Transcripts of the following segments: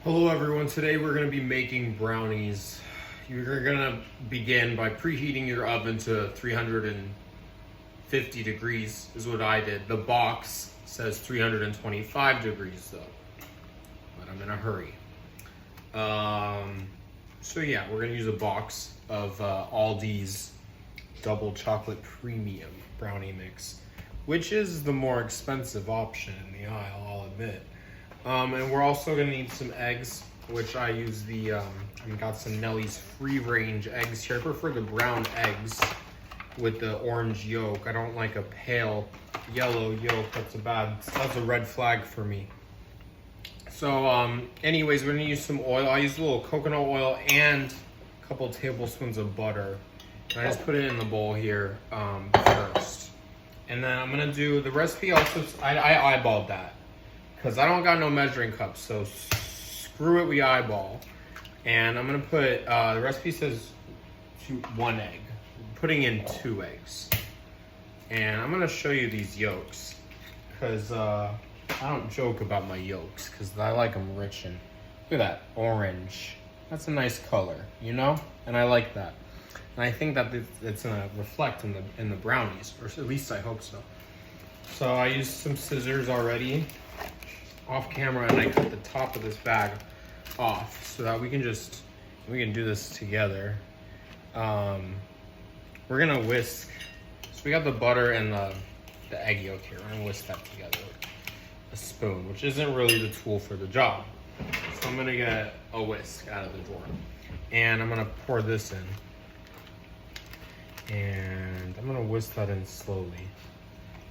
Hello everyone, today we're going to be making brownies. You're going to begin by preheating your oven to 350 degrees is what I did. The box says 325 degrees though, but I'm in a hurry. So yeah, we're going to use a box of Aldi's double chocolate premium brownie mix, which is the more expensive option in the aisle, I'll admit. And we're also gonna need some eggs, which I use I got some Nellie's free range eggs here. I prefer the brown eggs with the orange yolk. I don't like a pale yellow yolk. That's a red flag for me. So anyways, we're gonna use some oil. I use a little coconut oil and a couple tablespoons of butter. And I just put it in the bowl here first. And then I'm gonna do the recipe also, I eyeballed that, because I don't got no measuring cups, so screw it, we eyeball. And I'm gonna put, the recipe says 1 egg. I'm putting in 2 eggs. And I'm gonna show you these yolks, because I don't joke about my yolks, because I like them rich and, look at that, orange. That's a nice color, you know? And I like that. And I think that it's gonna reflect in the brownies, or at least I hope so. So I used some scissors already off camera, and I cut the top of this bag off so that we can do this together. We're gonna whisk. So we got the butter and the egg yolk here. We're gonna whisk that together with a spoon, which isn't really the tool for the job. So I'm gonna get a whisk out of the drawer, and I'm gonna pour this in, and I'm gonna whisk that in slowly.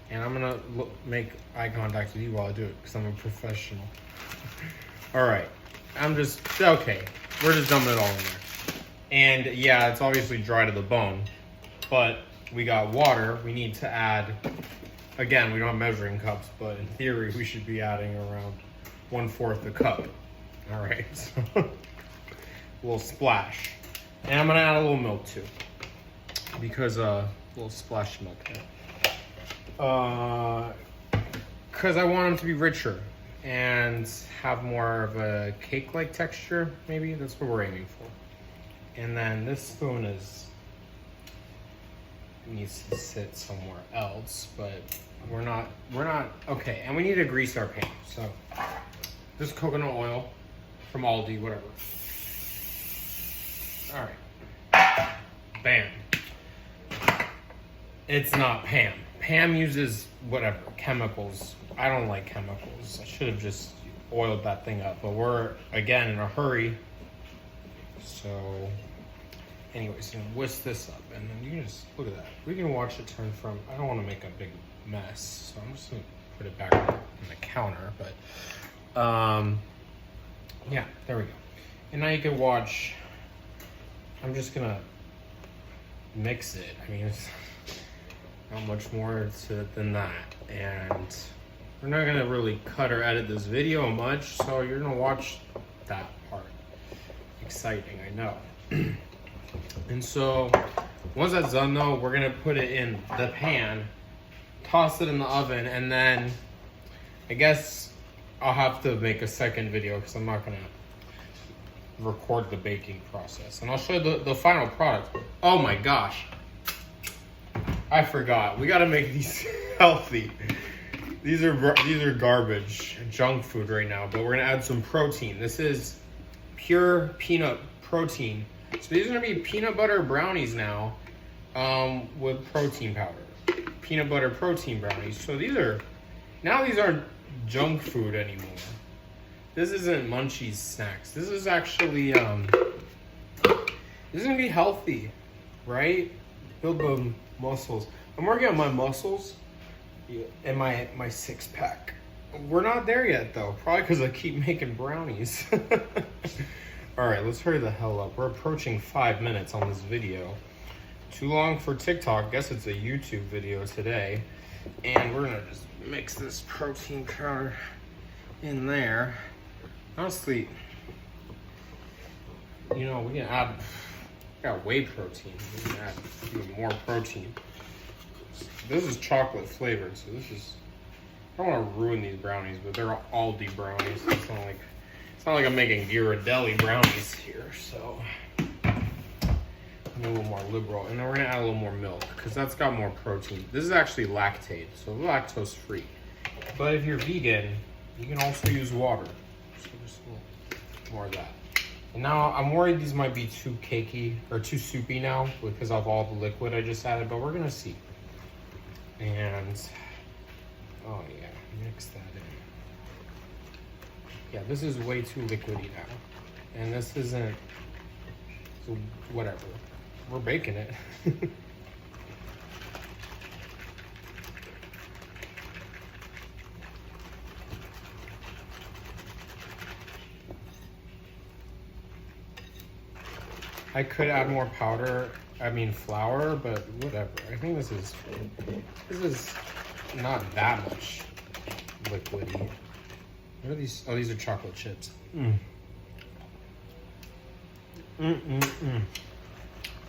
And I'm gonna make eye contact with you while I do it, because I'm a professional. All right, okay. We're just dumping it all in there. And yeah, it's obviously dry to the bone, but we got water. We need to add, again, we don't have measuring cups, but in theory, we should be adding around 1/4 a cup. All right, so a little splash. And I'm gonna add a little milk too, because a little splash of milk there. Because I want them to be richer and have more of a cake-like texture, maybe. That's what we're aiming for. And then this spoon needs to sit somewhere else, but we're not, okay. And we need to grease our pan. So this coconut oil from Aldi, whatever. All right, bam. It's not Pam. Pam uses whatever, chemicals. I don't like chemicals. I should have just oiled that thing up, but we're, again, in a hurry. So, anyways, you can whisk this up, and then you can just, look at that. We can watch it turn from, I don't want to make a big mess, so I'm just gonna put it back on the counter, but, yeah, there we go. And now you can watch, I'm just gonna mix it. I mean, it's not much more to it than that, and we're not gonna really cut or edit this video much, so you're gonna watch that part. Exciting, I know. And so once that's done though, we're gonna put it in the pan, toss it in the oven, and then I guess I'll have to make a second video because I'm not gonna record the baking process, and I'll show you the final product. Oh my gosh, I forgot. We gotta make these healthy. These are garbage, junk food right now, but we're gonna add some protein. This is pure peanut protein. So these are gonna be peanut butter brownies now, with protein powder. Peanut butter protein brownies. So these aren't junk food anymore. This isn't Munchies snacks. This is actually, this is gonna be healthy, right? Build the muscles. I'm working on my muscles and my 6-pack. We're not there yet though, probably because I keep making brownies. All right, let's hurry the hell up. We're approaching 5 minutes on this video. Too long for TikTok. Guess it's a YouTube video today. And we're gonna just mix this protein powder in there. Honestly, you know, we can add, got whey protein. We can add even more protein. This is chocolate flavored, so this is, I don't want to ruin these brownies, but they're Aldi brownies. It's not like I'm making Ghirardelli brownies here, so I'm a little more liberal. And then we're gonna add a little more milk because that's got more protein. This is actually lactate, so lactose free. But if you're vegan, you can also use water. So just a little more of that. And now I'm worried these might be too cakey or too soupy now because of all the liquid I just added, but we're gonna see. And oh yeah, mix that in. Yeah, this is way too liquidy now. And this isn't, so whatever. We're baking it. I could add more flour, but whatever. I think this is not that much liquidy. What are these? Oh, these are chocolate chips.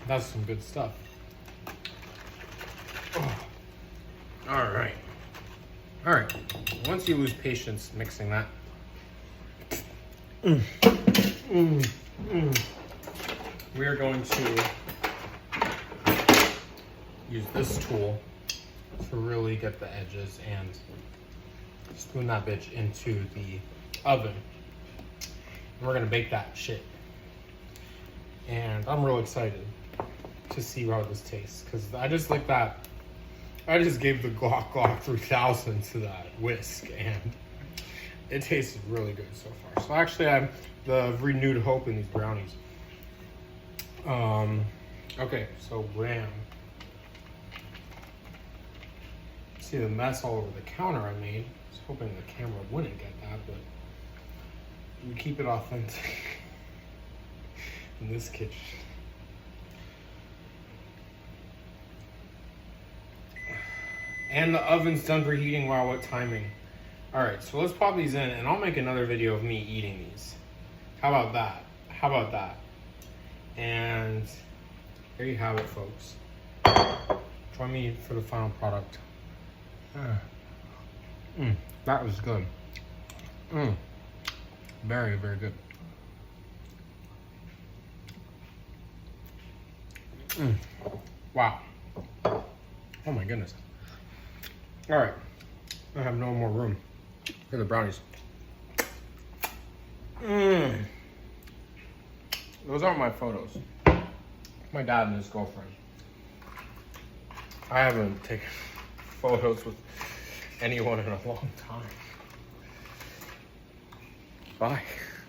That's some good stuff. Oh. All right. Once you lose patience mixing that, we are going to use this tool to really get the edges and spoon that bitch into the oven. And we're gonna bake that shit. And I'm real excited to see how this tastes because I just gave the Glock 3000 to that whisk and it tasted really good so far. So actually I have the renewed hope in these brownies. Okay, so wham. See the mess all over the counter I made. I was hoping the camera wouldn't get that, but we keep it authentic in this kitchen. And the oven's done preheating. Wow, what timing. All right, so let's pop these in and I'll make another video of me eating these. How about that? And there you have it, folks. Join me for the final product. That was good. Very, very good. Wow. Oh my goodness. All right, I have no more room for the brownies. Those aren't my photos. My dad and his girlfriend. I haven't taken photos with anyone in a long time. Bye.